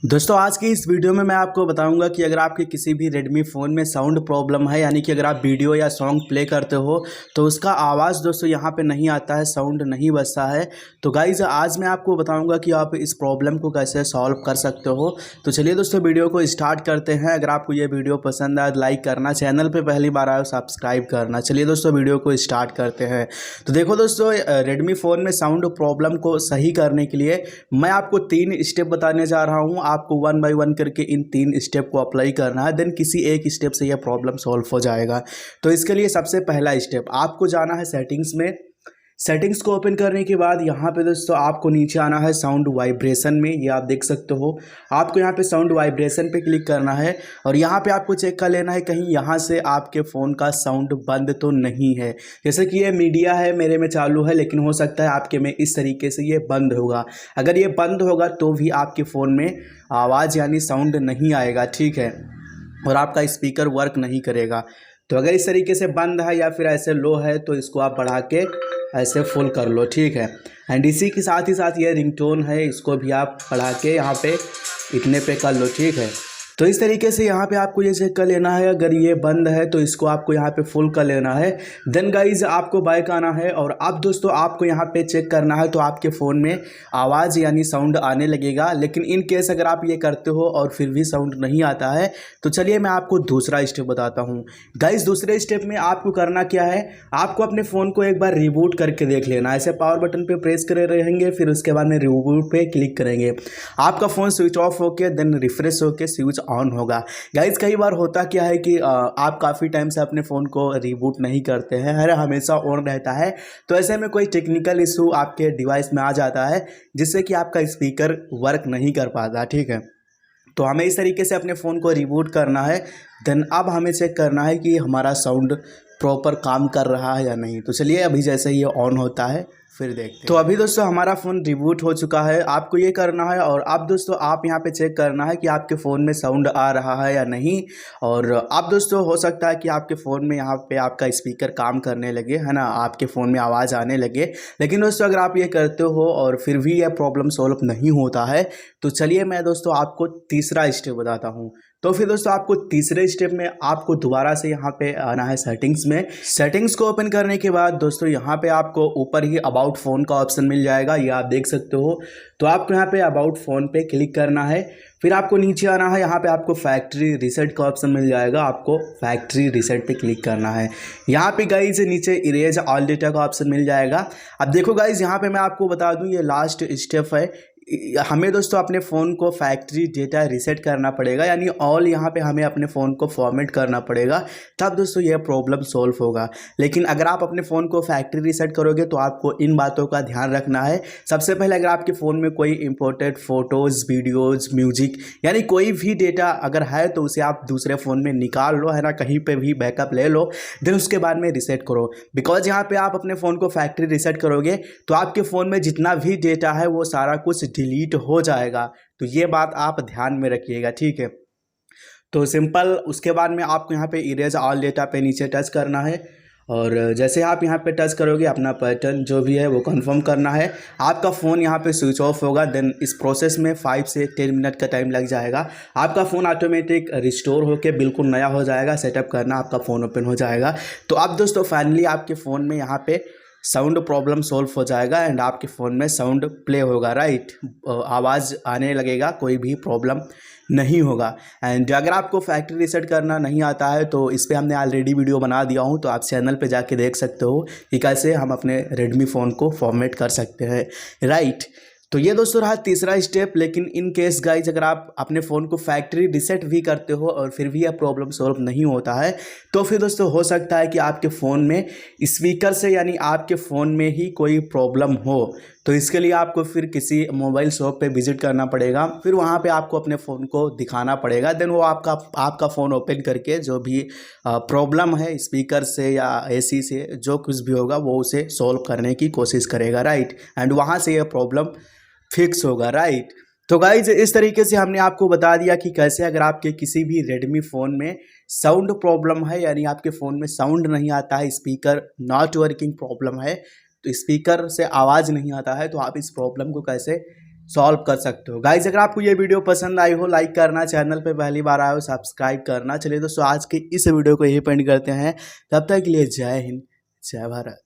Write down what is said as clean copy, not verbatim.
दोस्तों आज की इस वीडियो में मैं आपको बताऊंगा कि अगर आपके किसी भी Redmi फ़ोन में साउंड प्रॉब्लम है, यानी कि अगर आप वीडियो या सॉन्ग प्ले करते हो तो उसका आवाज़ दोस्तों यहाँ पे नहीं आता है, साउंड नहीं बजता है। तो गाइज़ आज मैं आपको बताऊंगा कि आप इस प्रॉब्लम को कैसे सॉल्व कर सकते हो। तो चलिए दोस्तों वीडियो को स्टार्ट करते हैं। अगर आपको ये वीडियो पसंद आए लाइक करना, चैनल पर पहली बार आए सब्सक्राइब करना। चलिए दोस्तों वीडियो को स्टार्ट करते हैं। तो देखो दोस्तों Redmi फ़ोन में साउंड प्रॉब्लम को सही करने के लिए मैं आपको 3 स्टेप बताने जा रहा हूँ। आपको 1 बाय 1 करके इन 3 स्टेप को अप्लाई करना है, देन किसी एक स्टेप से यह प्रॉब्लम सॉल्व हो जाएगा। तो इसके लिए सबसे पहला स्टेप, आपको जाना है सेटिंग्स में। सेटिंग्स को ओपन करने के बाद यहाँ पे दोस्तों आपको नीचे आना है साउंड वाइब्रेशन में, ये आप देख सकते हो। आपको यहाँ पे साउंड वाइब्रेशन पे क्लिक करना है और यहाँ पे आपको चेक कर लेना है कहीं यहाँ से आपके फ़ोन का साउंड बंद तो नहीं है। जैसे कि ये मीडिया है, मेरे में चालू है, लेकिन हो सकता है आपके में इस तरीके से ये बंद होगा। अगर ये बंद होगा तो भी आपके फ़ोन में आवाज़ यानी साउंड नहीं आएगा, ठीक है, और आपका स्पीकर वर्क नहीं करेगा। तो अगर इस तरीके से बंद है या फिर ऐसे लो है तो इसको आप बढ़ा के ऐसे फुल कर लो, ठीक है। एंड इसी के साथ ही साथ ये रिंगटोन है, इसको भी आप बढ़ा के यहाँ पे इतने पे कर लो, ठीक है। तो इस तरीके से यहाँ पे आपको ये चेक कर लेना है। अगर ये बंद है तो इसको आपको यहाँ पे फुल कर लेना है। देन गाइज आपको बैक आना है और अब दोस्तों आपको यहाँ पे चेक करना है तो आपके फ़ोन में आवाज़ यानी साउंड आने लगेगा। लेकिन इन केस अगर आप ये करते हो और फिर भी साउंड नहीं आता है तो चलिए मैं आपको दूसरा स्टेप बताता हूँ। गाइज दूसरे स्टेप में आपको करना क्या है, आपको अपने फ़ोन को एक बार रिबूट करके देख लेना। ऐसे पावर बटन पर प्रेस करे रहेंगे, फिर उसके बाद में रिबूट पे क्लिक करेंगे। आपका फ़ोन स्विच ऑफ होके देन रिफ्रेश होके स्विच ऑन होगा। गाइज कई बार होता क्या है कि आप काफ़ी टाइम से अपने फ़ोन को रिबूट नहीं करते हैं, हर हमेशा ऑन रहता है। तो ऐसे में कोई टेक्निकल इशू आपके डिवाइस में आ जाता है जिससे कि आपका स्पीकर वर्क नहीं कर पाता, ठीक है। तो हमें इस तरीके से अपने फ़ोन को रिबूट करना है। देन अब हमें चेक करना है कि हमारा साउंड प्रॉपर काम कर रहा है या नहीं। तो चलिए अभी जैसे ये ऑन होता है फिर देखते हैं। तो अभी दोस्तों हमारा फ़ोन रिबूट हो चुका है। आपको ये करना है और अब दोस्तों आप यहाँ पे चेक करना है कि आपके फ़ोन में साउंड आ रहा है या नहीं। और अब दोस्तों हो सकता है कि आपके फ़ोन में यहाँ पे आपका स्पीकर काम करने लगे, है ना, आपके फ़ोन में आवाज़ आने लगे। लेकिन दोस्तों अगर आप ये करते हो और फिर भी यह प्रॉब्लम सॉल्व नहीं होता है तो चलिए मैं दोस्तों आपको तीसरा स्टेप बताता हूँ। तो फिर दोस्तों आपको तीसरे स्टेप में आपको दोबारा से यहाँ पे आना है सेटिंग्स में। सेटिंग्स को ओपन करने के बाद दोस्तों यहाँ पे आपको ऊपर ही अबाउट फ़ोन का ऑप्शन मिल जाएगा, ये आप देख सकते हो। तो आपको यहाँ पे अबाउट फ़ोन पे क्लिक करना है। फिर आपको नीचे आना है, यहाँ पे आपको फैक्ट्री रीसेट का ऑप्शन मिल जाएगा, आपको फैक्ट्री रीसेट पे क्लिक करना है। यहाँ पे गाइज नीचे इरेज ऑल डेटा का ऑप्शन मिल जाएगा। अब देखो गाइज यहाँ पे मैं आपको बता दूँ ये लास्ट स्टेप है। हमें दोस्तों अपने फ़ोन को फैक्ट्री डेटा रीसेट करना पड़ेगा, यानी ऑल यहाँ पे हमें अपने फ़ोन को फॉर्मेट करना पड़ेगा, तब दोस्तों यह प्रॉब्लम सॉल्व होगा। लेकिन अगर आप अपने फ़ोन को फैक्ट्री रीसेट करोगे तो आपको इन बातों का ध्यान रखना है। सबसे पहले अगर आपके फ़ोन में कोई इंपोर्टेड फ़ोटोज़, वीडियोज़, म्यूजिक यानी कोई भी डेटा अगर है तो उसे आप दूसरे फ़ोन में निकाल लो, है ना, कहीं पर भी बैकअप ले लो, देन उसके बाद में रीसेट करो। बिकॉज यहाँ पर आप अपने फ़ोन को फैक्ट्री रीसेट करोगे तो आपके फ़ोन में जितना भी डेटा है वो सारा कुछ डिलीट हो जाएगा। तो ये बात आप ध्यान में रखिएगा, ठीक है। तो सिंपल उसके बाद में आपको यहाँ पे इरेज ऑल डेटा पे नीचे टच करना है और जैसे आप यहाँ पे टच करोगे अपना पैटर्न जो भी है वो कंफर्म करना है। आपका फ़ोन यहाँ पे स्विच ऑफ होगा। देन इस प्रोसेस में 5 से 10 मिनट का टाइम लग जाएगा। आपका फ़ोन ऑटोमेटिक रिस्टोर होके बिल्कुल नया हो जाएगा। सेटअप करना, आपका फ़ोन ओपन हो जाएगा। तो अब दोस्तों फाइनली आपके फ़ोन में यहाँ पे साउंड प्रॉब्लम सॉल्व हो जाएगा एंड आपके फ़ोन में साउंड प्ले होगा, राइट, आवाज़ आने लगेगा, कोई भी प्रॉब्लम नहीं होगा। एंड अगर आपको फैक्ट्री रीसेट करना नहीं आता है तो इस पर हमने ऑलरेडी वीडियो बना दिया हूँ, तो आप चैनल पे जाके देख सकते हो कि कैसे हम अपने रेडमी फ़ोन को फॉर्मेट कर सकते हैं, राइट। तो ये दोस्तों रहा तीसरा स्टेप। लेकिन इन केस गाइज अगर आप अपने फ़ोन को फैक्ट्री रीसेट भी करते हो और फिर भी यह प्रॉब्लम सॉल्व नहीं होता है तो फिर दोस्तों हो सकता है कि आपके फ़ोन में स्पीकर से यानी आपके फ़ोन में ही कोई प्रॉब्लम हो। तो इसके लिए आपको फिर किसी मोबाइल शॉप पे विज़िट करना पड़ेगा, फिर वहाँ पे आपको अपने फ़ोन को दिखाना पड़ेगा। देन वो आपका फ़ोन ओपन करके जो भी प्रॉब्लम है स्पीकर से या एसी से जो कुछ भी होगा वो उसे सॉल्व करने की कोशिश करेगा, राइट, एंड वहाँ से यह प्रॉब्लम फिक्स होगा, राइट। तो गाइज इस तरीके से हमने आपको बता दिया कि कैसे अगर आपके किसी भी रेडमी फ़ोन में साउंड प्रॉब्लम है, यानी आपके फ़ोन में साउंड नहीं आता है, स्पीकर नॉट वर्किंग प्रॉब्लम है, तो स्पीकर से आवाज़ नहीं आता है, तो आप इस प्रॉब्लम को कैसे सॉल्व कर सकते हो। गाइस अगर आपको ये वीडियो पसंद आई हो लाइक करना, चैनल पे पहली बार आए हो सब्सक्राइब करना। चलिए दोस्तों आज के इस वीडियो को यही पेंड करते हैं, तब तक के लिए जय हिंद जय भारत।